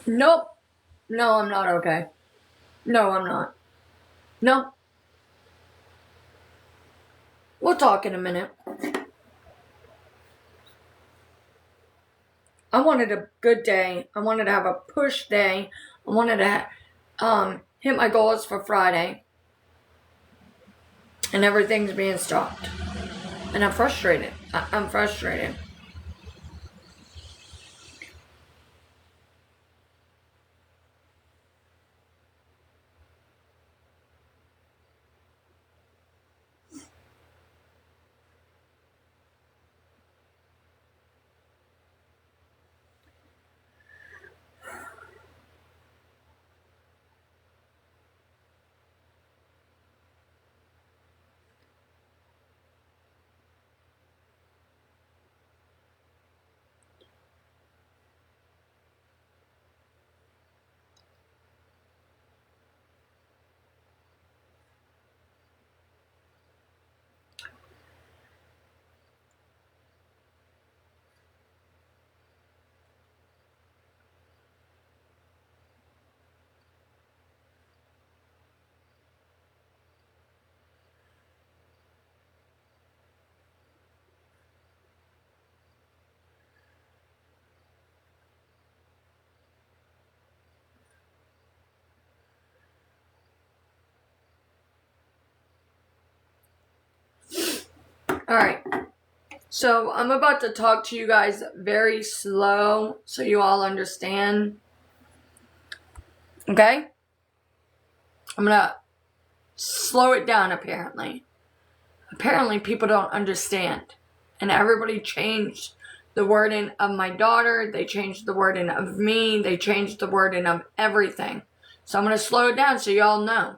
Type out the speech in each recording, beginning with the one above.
Nope. No, I'm not okay. No, I'm not. No. We'll talk in a minute. I wanted a good day. I wanted to have a push day. I wanted to hit my goals for Friday. And everything's being stopped. And I'm frustrated. I'm frustrated. Alright. So I'm about to talk to you guys very slow so you all understand. Okay? I'm gonna slow it down apparently. Apparently people don't understand. And everybody changed the wording of my daughter. They changed the wording of me. They changed the wording of everything. So I'm going to slow it down so you all know.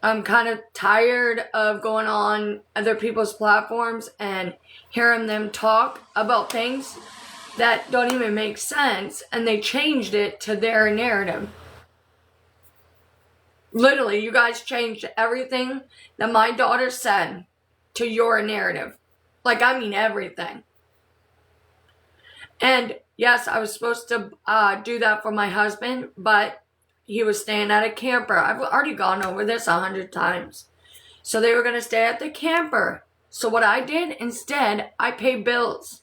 I'm kind of tired of going on other people's platforms and hearing them talk about things that don't even make sense, and they changed it to their narrative. Literally, you guys changed everything that my daughter said to your narrative. Like, I mean everything. And yes, I was supposed to do that for my husband, but he was staying at a camper. I've already gone over this 100 times. So they were going to stay at the camper. So what I did instead, I paid bills.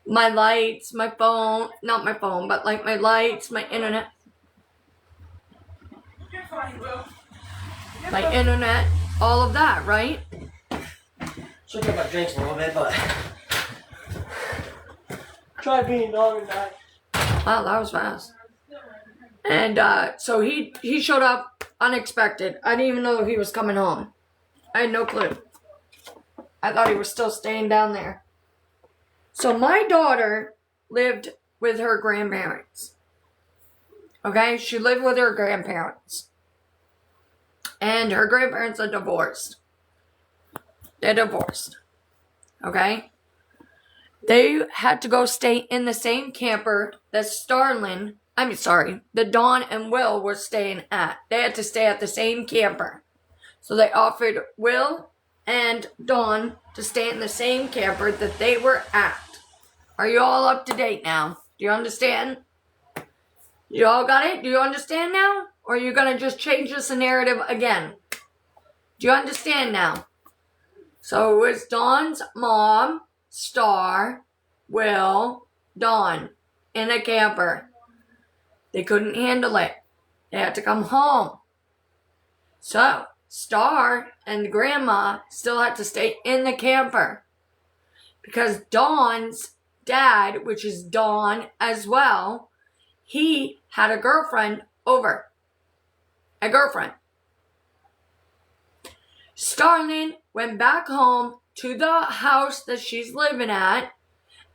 My lights, my phone, not my phone, but like my lights, my internet. You're fine, Will. My internet, all of that, right? Should get my drinks a little bit, but try being organized. Wow, that was fast. And so he showed up unexpected. I didn't even know he was coming home. I had no clue. I thought he was still staying down there. So my daughter lived with her grandparents. Okay? She lived with her grandparents. And her grandparents are divorced. They're divorced. Okay? They had to go stay in the same camper that that Dawn and Will were staying at. They had to stay at the same camper. So they offered Will and Dawn to stay in the same camper that they were at. Are you all up to date now? Do you understand? You all got it? Do you understand now? Or are you going to just change this narrative again? Do you understand now? So it was Dawn's mom, Star, Will, Dawn, in a camper. They couldn't handle it. They had to come home. So Star and Grandma still had to stay in the camper. Because Dawn's dad, which is Dawn as well, he had a girlfriend over. A girlfriend. Starling went back home to the house that she's living at,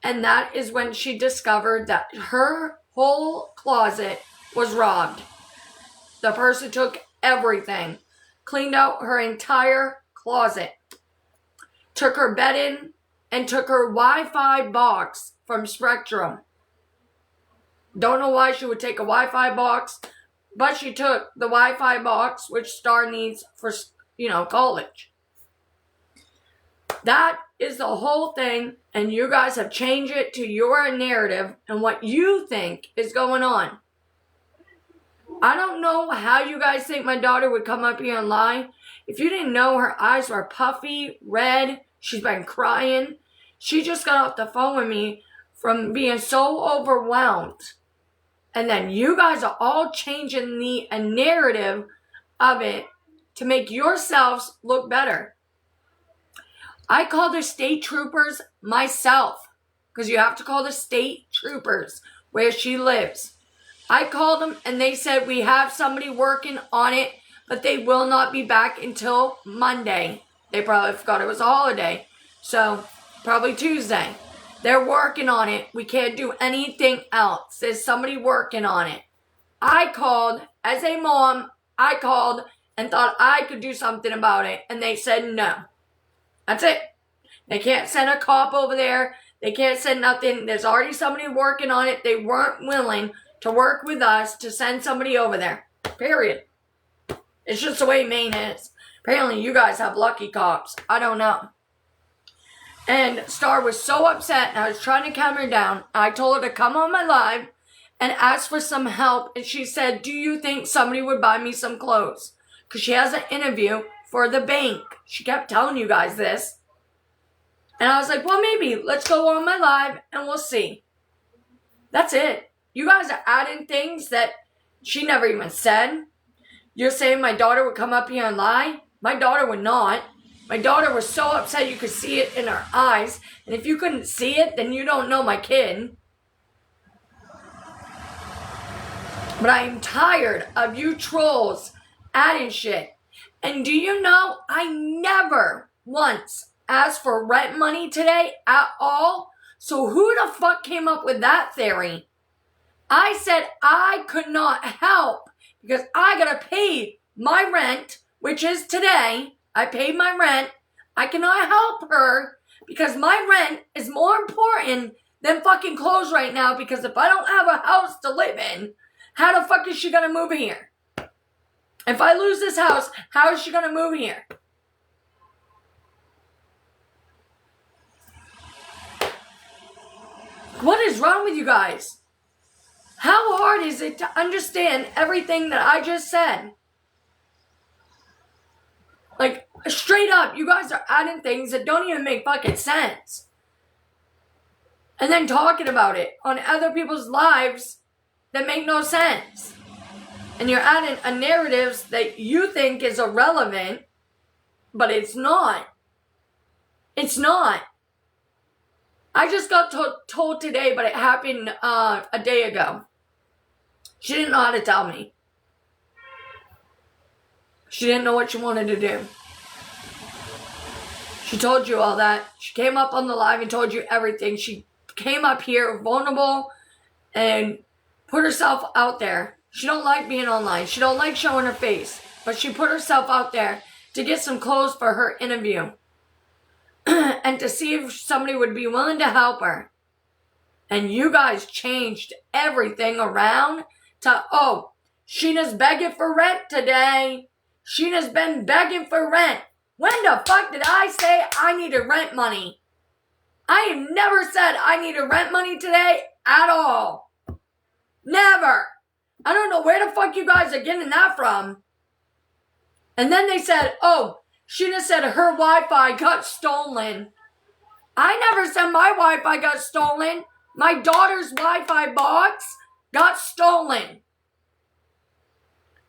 and that is when she discovered that her whole closet was robbed. The person took everything, cleaned out her entire closet, took her bedding, and took her Wi-Fi box from Spectrum. Don't know why she would take a Wi-Fi box, but she took the Wi-Fi box, which Star needs for, college. That is the whole thing, And you guys have changed it to your narrative and what you think is going on. I don't know how you guys think my daughter would come up here and lie. If you didn't know, her eyes were puffy, red. She's been crying. She just got off the phone with me from being so overwhelmed. And then you guys are all changing the narrative of it to make yourselves look better. I called the state troopers myself, because you have to call the state troopers where she lives. I called them and they said we have somebody working on it, but they will not be back until Monday. They probably forgot it was a holiday, so probably Tuesday. They're working on it. We can't do anything else. There's somebody working on it. I called, as a mom, I called and thought I could do something about it, and they said no. That's it. They can't send a cop over there. They can't send nothing. There's already somebody working on it. They weren't willing to work with us to send somebody over there. Period. It's just the way Maine is. Apparently you guys have lucky cops. I don't know. And Star was so upset, and I was trying to calm her down. I told her to come on my live and ask for some help. And she said, do you think somebody would buy me some clothes? Because she has an interview for the bank. She kept telling you guys this. And I was like, well, maybe. Let's go on my live and we'll see. That's it. You guys are adding things that she never even said. You're saying my daughter would come up here and lie? My daughter would not. My daughter was so upset you could see it in her eyes. And if you couldn't see it, then you don't know my kid. But I am tired of you trolls adding shit. And do you know, I never once asked for rent money today at all. So who the fuck came up with that theory? I said I could not help because I gotta pay my rent, which is today. I paid my rent. I cannot help her because my rent is more important than fucking clothes right now, because if I don't have a house to live in, how the fuck is she gonna move here? If I lose this house, how is she gonna move here? What is wrong with you guys? How hard is it to understand everything that I just said? Like, straight up, you guys are adding things that don't even make fucking sense. And then talking about it on other people's lives that make no sense. And you're adding a narratives that you think is irrelevant, but it's not. It's not. I just got told today, but it happened a day ago. She didn't know how to tell me. She didn't know what she wanted to do. She told you all that. She came up on the live and told you everything. She came up here vulnerable and put herself out there. She don't like being online. She don't like showing her face. But she put herself out there to get some clothes for her interview. And to see if somebody would be willing to help her. And you guys changed everything around to, oh, Sheena's begging for rent today. Sheena's been begging for rent. When the fuck did I say I needed rent money? I have never said I needed rent money today at all. Never. I don't know where the fuck you guys are getting that from. And then they said, oh, Sheena said her Wi-Fi got stolen. I never said my Wi-Fi got stolen. My daughter's Wi-Fi box got stolen.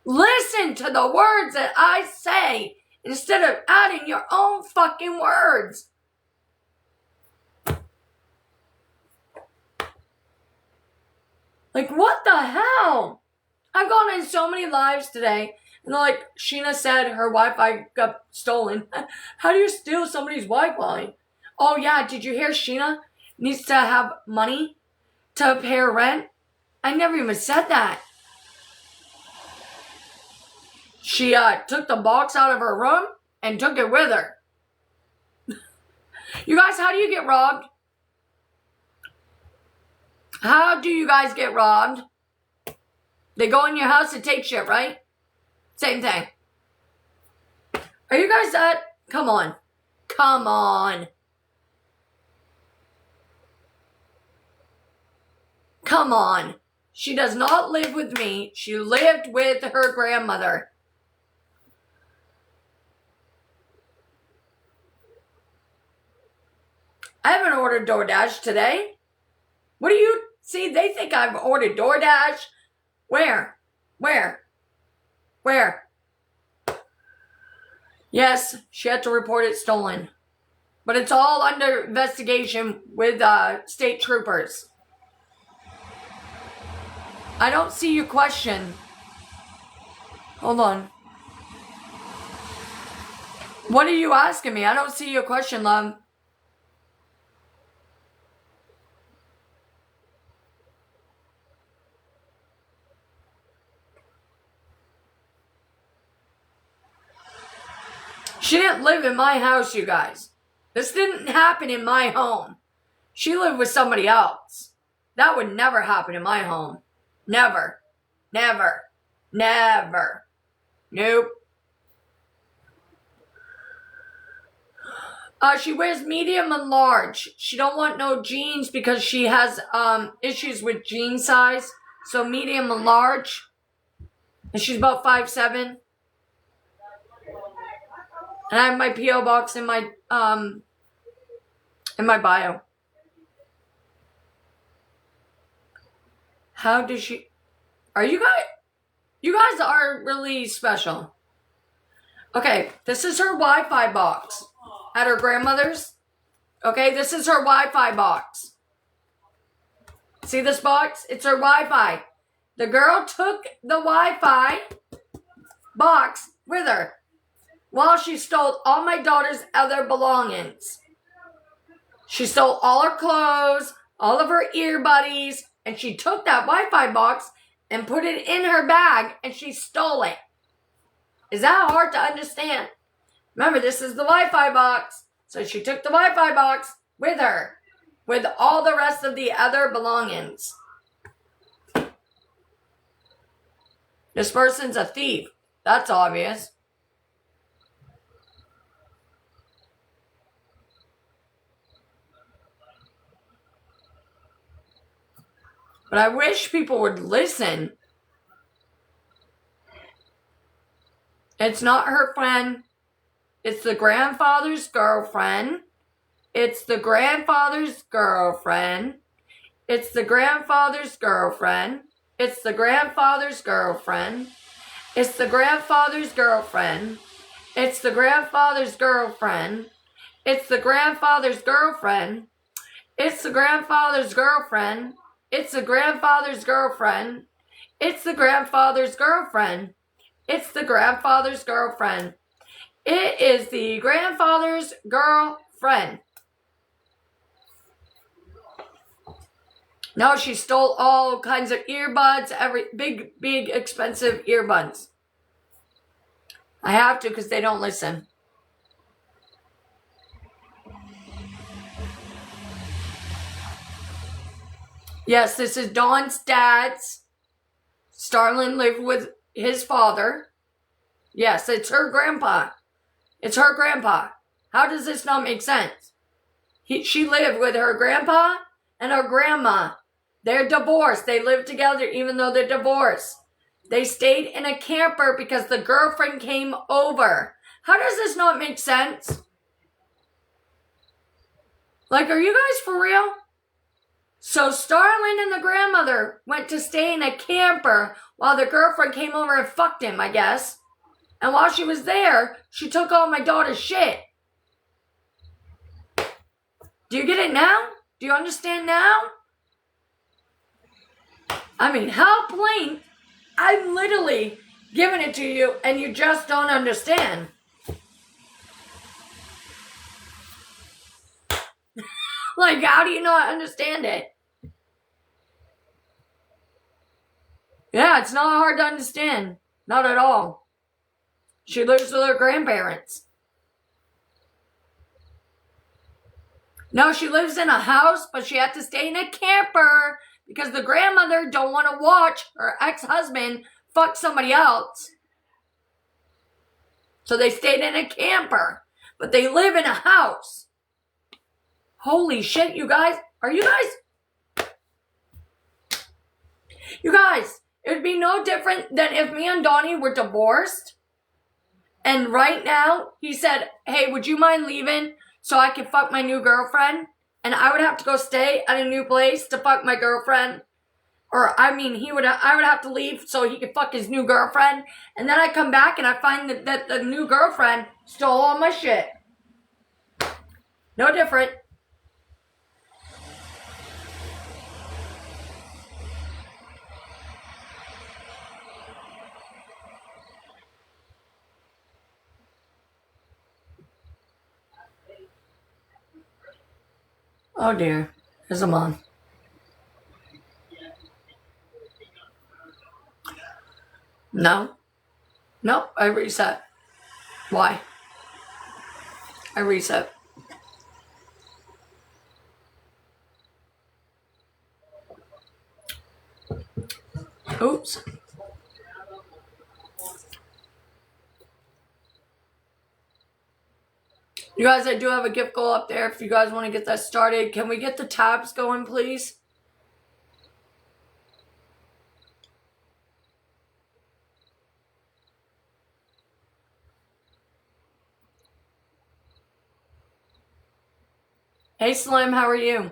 Listen to the words that I say instead of adding your own fucking words. Like, what the hell? I've gone in so many lives today, and they're like, Sheena said her Wi-Fi got stolen. How do you steal somebody's Wi-Fi? Oh yeah, did you hear Sheena needs to have money to pay her rent? I never even said that. She took the box out of her room and took it with her. You guys, how do you get robbed? How do you guys get robbed? They go in your house and take shit, right? Same thing. Are you guys that? Come on. Come on. Come on. She does not live with me. She lived with her grandmother. I haven't ordered DoorDash today. What do you see? They think I've ordered DoorDash. Where? Yes, she had to report it stolen. But it's all under investigation with state troopers. I don't see your question. Hold on. What are you asking me? I don't see your question, love. She didn't live in my house, you guys. This didn't happen in my home. She lived with somebody else. That would never happen in my home. Never. Never. Never. Nope. She wears medium and large. She don't want no jeans because she has issues with jean size. So medium and large. And she's about 5'7". And I have my P.O. box in my bio. How does she... Are you guys... You guys are really special. Okay, this is her Wi-Fi box at her grandmother's. Okay, this is her Wi-Fi box. See this box? It's her Wi-Fi. The girl took the Wi-Fi box with her while she stole all my daughter's other belongings. She stole all her clothes, all of her earbuddies, and she took that Wi-Fi box and put it in her bag, and she stole it. Is that hard to understand? Remember, this is the Wi-Fi box. So she took the Wi-Fi box with her, with all the rest of the other belongings. This person's a thief. That's obvious. But I wish people would listen. It's not her friend. It's the grandfather's girlfriend. It's the grandfather's girlfriend. It's the grandfather's girlfriend. It's the grandfather's girlfriend. It's the grandfather's girlfriend. It's the grandfather's girlfriend. It's the grandfather's girlfriend. It's the grandfather's girlfriend. It's the grandfather's girlfriend. It's the grandfather's girlfriend. It's the grandfather's girlfriend. It is the grandfather's girlfriend. No, she stole all kinds of earbuds, big, expensive earbuds. I have to because they don't listen. Yes, this is Dawn's dad's. Starlin lived with his father. Yes, it's her grandpa. It's her grandpa. How does this not make sense? She lived with her grandpa and her grandma. They're divorced. They live together even though they're divorced. They stayed in a camper because the girlfriend came over. How does this not make sense? Like, are you guys for real? So Starlin and the grandmother went to stay in a camper while the girlfriend came over and fucked him, I guess. And while she was there, she took all my daughter's shit. Do you get it now? Do you understand now? I mean, how plain? I'm literally giving it to you and you just don't understand. Like, how do you not understand it? Yeah, it's not hard to understand. Not at all. She lives with her grandparents. No, she lives in a house, but she had to stay in a camper because the grandmother don't want to watch her ex-husband fuck somebody else. So they stayed in a camper, but they live in a house. Holy shit, you guys. Are you guys? You guys, it would be no different than if me and Donnie were divorced. And right now, he said, hey, would you mind leaving so I can fuck my new girlfriend? And I would have to go stay at a new place to fuck my girlfriend. Or, I mean, I would have to leave so he could fuck his new girlfriend. And then I come back and I find that the new girlfriend stole all my shit. No different. Oh dear. There's a mom. No. Nope, I reset. Why? I reset. Oops. You guys, I do have a gift goal up there if you guys want to get that started. Can we get the tabs going, please? Hey, Slim, how are you?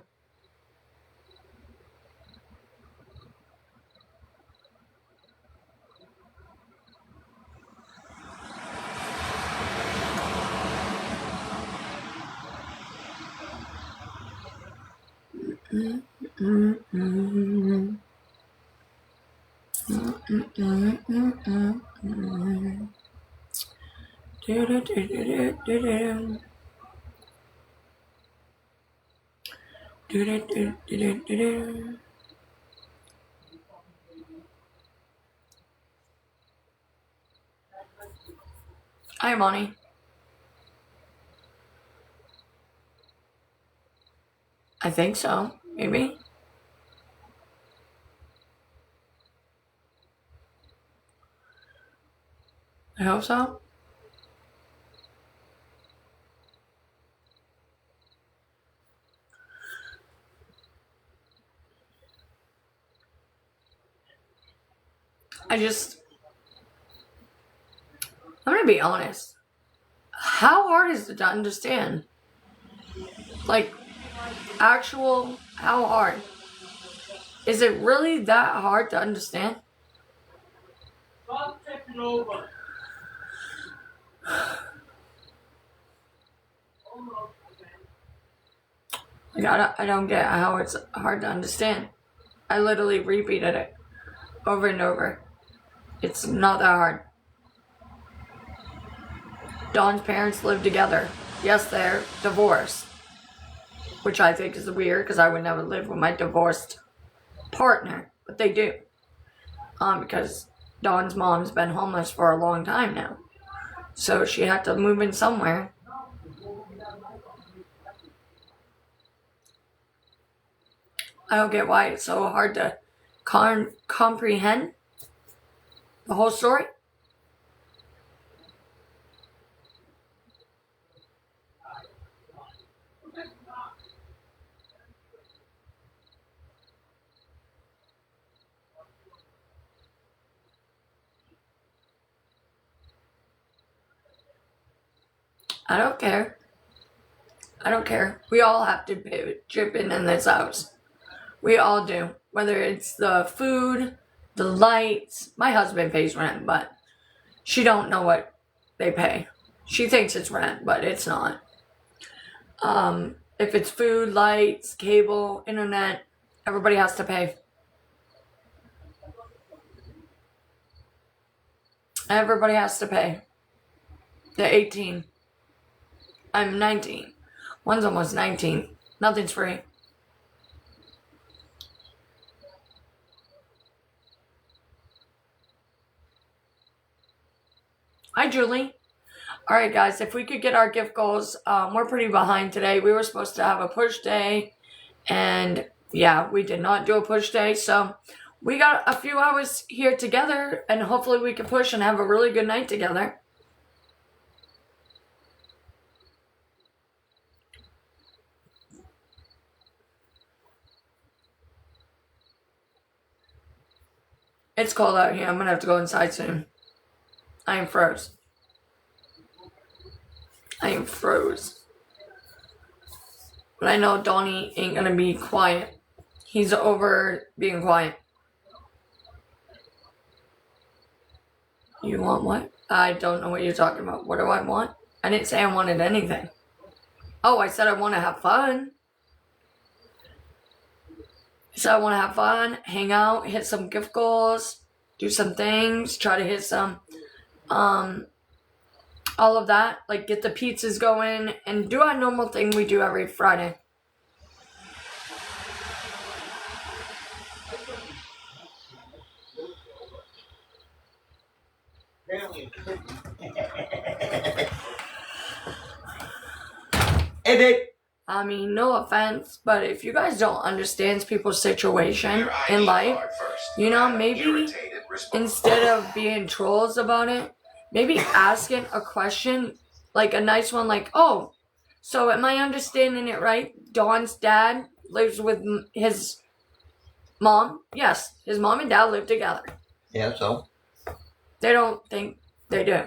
Hi, Monty. I think so. Maybe. I hope so. I'm gonna be honest. How hard is it to understand? Like, how hard? Is it really that hard to understand? Stop taking over. Like, I don't get how it's hard to understand. I literally repeated it over and over. It's not that hard. Dawn's parents live together. Yes, they're divorced. Which I think is weird because I would never live with my divorced partner. But they do. Because Dawn's mom's been homeless for a long time now. So she had to move in somewhere. I don't get why it's so hard to comprehend the whole story. I don't care. I don't care. We all have to chip in this house. We all do. Whether it's the food, the lights. My husband pays rent, but she don't know what they pay. She thinks it's rent, but it's not. If it's food, lights, cable, internet, everybody has to pay. Everybody has to pay. They're 18. I'm 19. One's almost 19. Nothing's free. Hi, Julie. All right, guys, if we could get our gift goals, we're pretty behind today. We were supposed to have a push day, and yeah, we did not do a push day. So we got a few hours here together, and hopefully we can push and have a really good night together. It's cold out here. I'm gonna have to go inside soon. I am froze. I am froze. But I know Donnie ain't gonna be quiet. He's over being quiet. You want what? I don't know what you're talking about. What do I want? I didn't say I wanted anything. Oh, I said I want to have fun. I said I want to have fun, hang out, hit some gift goals, do some things, try to hit some, all of that. Like get the pizzas going and do our normal thing we do every Friday. Hey, babe. I mean, no offense, but if you guys don't understand people's situation in life, you know, maybe instead of being trolls about it, maybe asking a question, like a nice one, like, oh, so am I understanding it right? Dawn's dad lives with his mom? Yes, his mom and dad live together. Yeah, so? They don't think they do.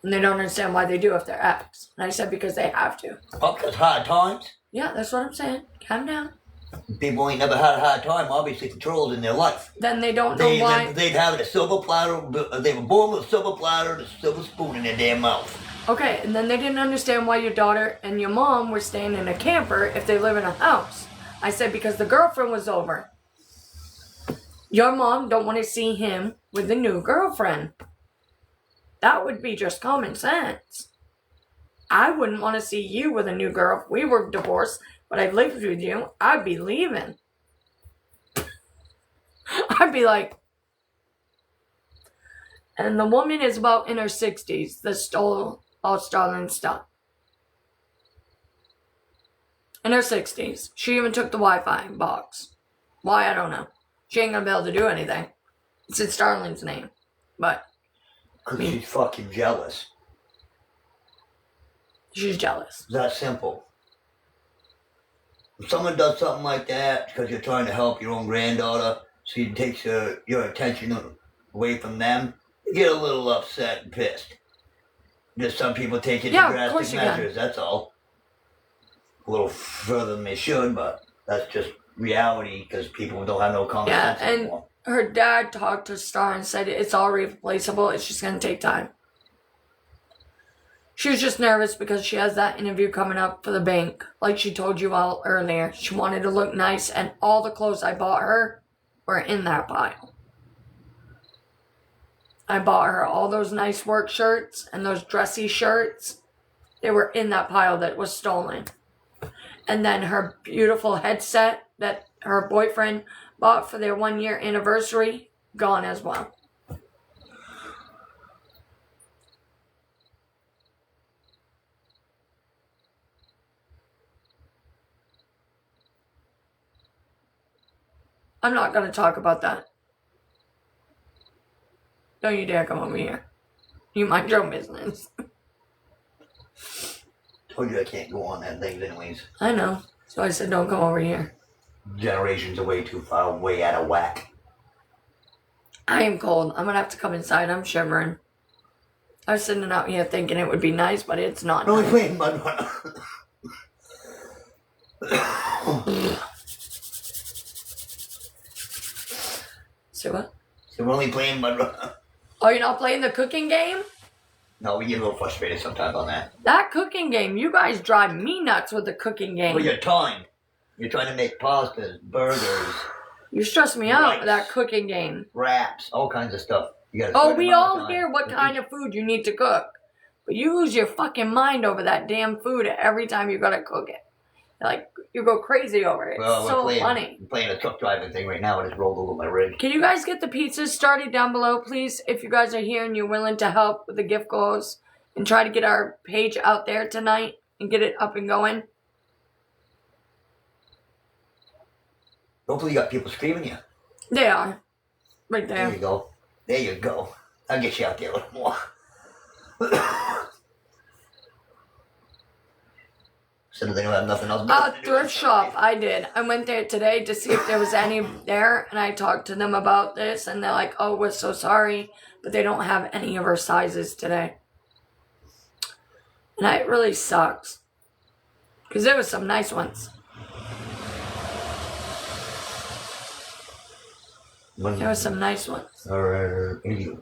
And they don't understand why they do if they're ex. And I said because they have to. Oh, because hard times? Yeah, that's what I'm saying. Calm down. People ain't never had a hard time, obviously, controlled in their life. Then they don't know why. They'd have a silver platter, they were born with a silver platter and a silver spoon in their damn mouth. Okay, and then they didn't understand why your daughter and your mom were staying in a camper if they live in a house. I said because the girlfriend was over. Your mom don't want to see him with a new girlfriend. That would be just common sense. I wouldn't want to see you with a new girl if we were divorced, but I lived with you. I'd be leaving. I'd be like... And the woman is about in her 60s that stole all Starlin stuff. In her 60s. She even took the Wi-Fi box. Why, I don't know. She ain't gonna be able to do anything. It's in Starlin's name. But... Because she's fucking jealous. She's jealous. It's that simple. If someone does something like that because you're trying to help your own granddaughter, so it takes your attention away from them, you get a little upset and pissed. Just some people take it to drastic measures, that's all. A little further than they should, but that's just reality because people don't have no common sense anymore. Her dad talked to Star and said it's all replaceable. It's just going to take time. She was just nervous because she has that interview coming up for the bank. Like she told you all earlier. She wanted to look nice and all the clothes I bought her were in that pile. I bought her all those nice work shirts and those dressy shirts. They were in that pile that was stolen. And then her beautiful headset that her boyfriend bought for their 1-year anniversary, gone as well. I'm not going to talk about that. Don't you dare come over here. You mind your own business. Told you I can't go on that thing anyways. I know. So I said don't come over here. Generations are way too far, way out of whack. I am cold. I'm going to have to come inside. I'm shivering. I was sitting out here thinking it would be nice, but it's not. No, we're playing Mud Runner. So what? So we're only playing Mud Runner. Oh, you're not playing the cooking game? No, we get a little frustrated sometimes on that. That cooking game, you guys drive me nuts with the cooking game. Well, you're timed. You're trying to make pastas, burgers. You stress me out with that cooking game. Wraps, all kinds of stuff. We all hear what kind of food you need to cook. But you lose your fucking mind over that damn food every time you gotta cook it. Like, you go crazy over it. It's so funny. I'm playing a truck driving thing right now. I just rolled over my rig. Can you guys get the pizzas started down below, please? If you guys are here and you're willing to help with the gift goals and try to get our page out there tonight and get it up and going. Hopefully you got people screaming you. They are. Right there. There you go. There you go. I'll get you out there a little more. Instead of they don't have nothing else. better to do Thrift than shop, I did. I went there today to see if there was any there, and I talked to them about this, and they're like, oh, we're so sorry, but they don't have any of our sizes today. And that really sucks. Because there was some nice ones. There were some nice ones. Or you.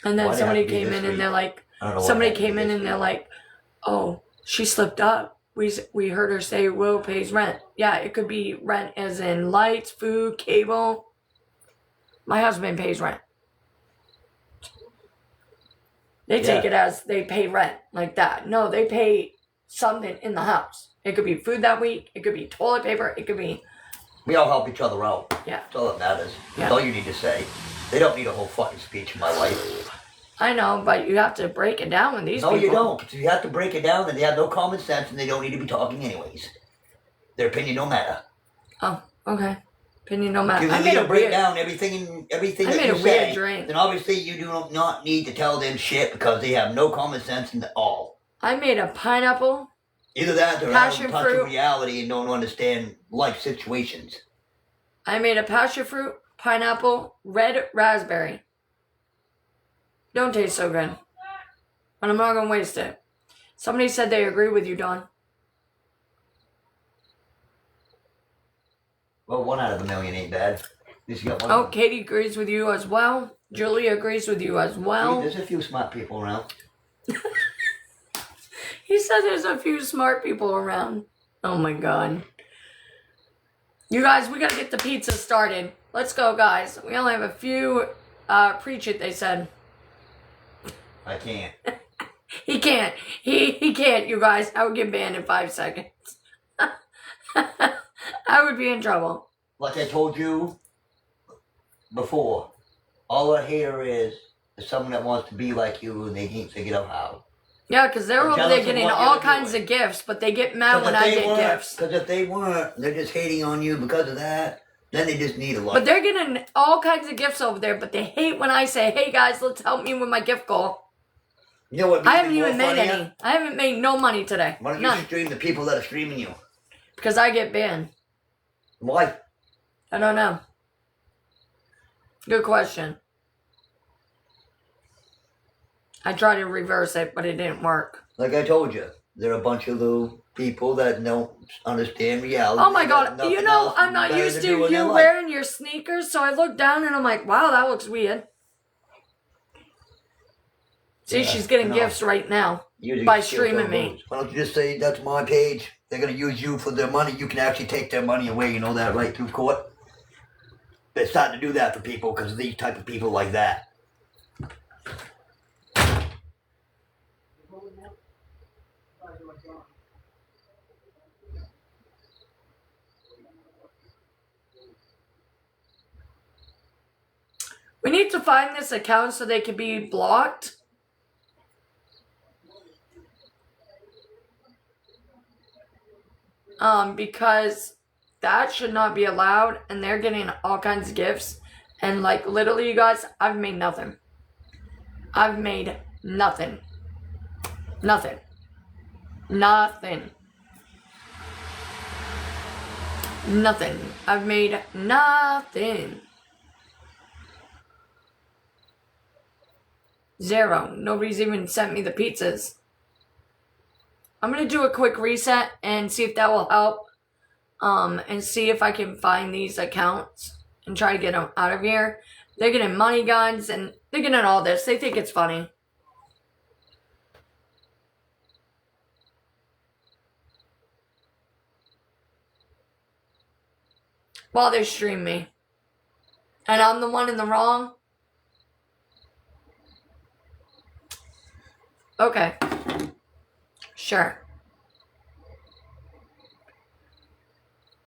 And then Why'd it somebody have to be came this in and week? they're like, I don't know what somebody happened came in this and they're week. like, oh, she slipped up. We heard her say Will pays rent. Yeah, it could be rent as in lights, food, cable. My husband pays rent. They take it as they pay rent like that. No, they pay something in the house. It could be food that week. It could be toilet paper. It could be... We all help each other out. Yeah. That's all that matters. Yeah. That's all you need to say. They don't need a whole fucking speech in my life. I know, but you have to break it down with these people. No, you don't. Because you have to break it down, and they have no common sense, and they don't need to be talking anyways. Their opinion don't matter. Oh, okay. Opinion no matter. Because I if made you a break weird... down everything I that made you a weird say, drink. then obviously you do not need to tell them shit because they have no common sense at all. I made a pineapple. Either that, or Passion out of touch fruit. of reality and don't understand life situations. I made a passion fruit, pineapple, red raspberry. Don't taste so good. But I'm not going to waste it. Somebody said they agree with you, Dawn. Well, 1 out of a million ain't bad. At least you got one. Oh, Katie agrees with you as well. Julie agrees with you as well. There's a few smart people around. He said there's a few smart people around. Oh my god. You guys, we gotta get the pizza started. Let's go, guys. We only have a few. Preach it, they said. I can't. He can't. He can't, you guys. I would get banned in 5 seconds. I would be in trouble. Like I told you before, all a hater is someone that wants to be like you and they can't figure out how. Yeah, because they're They're over jealous there of getting what all you're kinds doing. of gifts, but they get mad when I get gifts. Because if they weren't, they're just hating on you because of that. Then they just need a lot. But they're getting all kinds of gifts over there, but they hate when I say, hey guys, let's help me with my gift goal. You know what? I haven't even made any. I haven't made no money today. Why don't None. you stream the people that are streaming you? Because I get banned. Why? I don't know. Good question. I tried to reverse it, but it didn't work. Like I told you, they're a bunch of little people that don't understand reality. Oh my They got god, nothing you know, else I'm not better used do in to their you life. wearing your sneakers, so I look down and I'm like, wow, that looks weird. See, Yeah, she's getting no. gifts right now You by just streaming me. Why don't you just say, that's my page. They're going to use you for their money. You can actually take their money away. You know that right through court? They're starting to do that for people because of these type of people like that. We need to find this account so they can be blocked. Because that should not be allowed, and they're getting all kinds of gifts. And like literally, you guys, I've made nothing. I've made nothing. Nothing. Nothing. Nothing. I've made nothing. Zero. Nobody's even sent me the pizzas. I'm going to do a quick reset and see if that will help. And see if I can find these accounts and try to get them out of here. They're getting money guns and they're getting all this. They think it's funny. While they stream me. And I'm the one in the wrong. Okay. Sure.